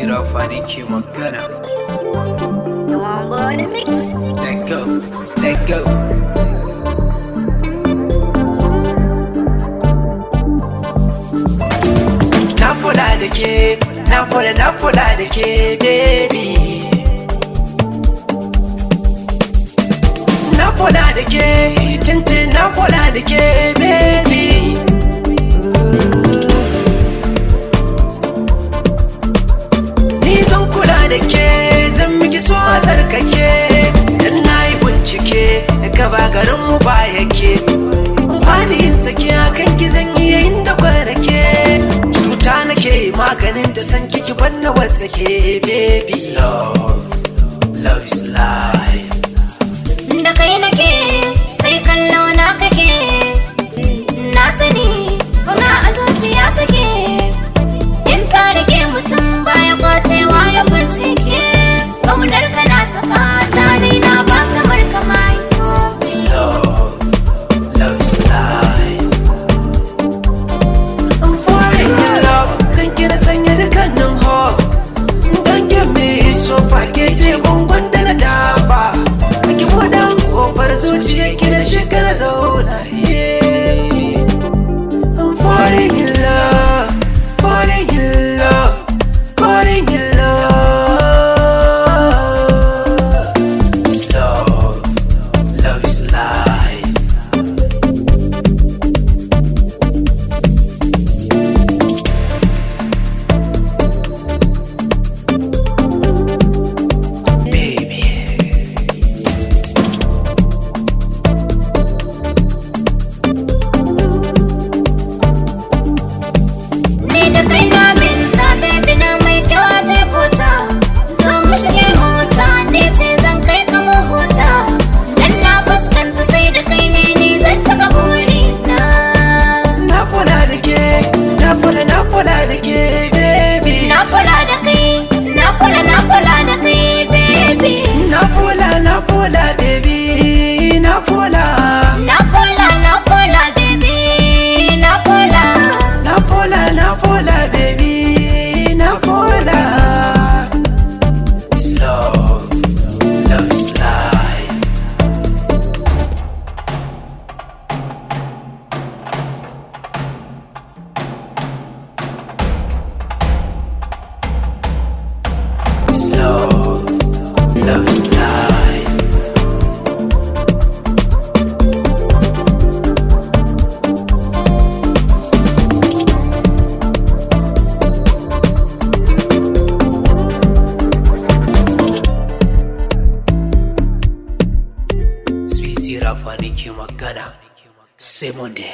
Rafa ne ke magana. Let go, let go. Na kula da ke, na kula da ke, baby. Na kula da ke, tintin na kula da ke, baby. Ni zan kula da ke, zan miki so a tsarkake. Dan na yi bincike, gaba garin mu ba yake. Bani yin saki akan ki zan iya yin da kwarake. Cuta nake maganin da san kiki banna wasake, baby. Love is life. Da kai nake sai kallo na kake, na sani kuna a zuciya take. In ta rike mutum baya kwacewa ya bincike. Kaunar ka na saka tare na ba kamar kamar. Love is life. I'm falling in love, kan kina sanya dukkanin hope. Don't give me so fagece gungun da na dafa. Kake wadan kofar zuciya kina shiga na zauna. I'm falling in love, falling in love, falling in love. It's love, love is life. Baby. Ni da kai na minta, baby na mai kyau a jefota. Zo mu shige mota, ni ce zan kai ka mu huta. Dan na fuskanta sai da kai ne ni zan cika burina. Na kula da ke, na kula da ke, baby. Na kula da kai, na kula da kai, baby. Na kula, baby. Na kula. Na kula, baby. Na kula. Na kula, baby. Na kula. It's love, love is life. It's love, love is life. Sweet Rafa ne ke magana. Sai Monday.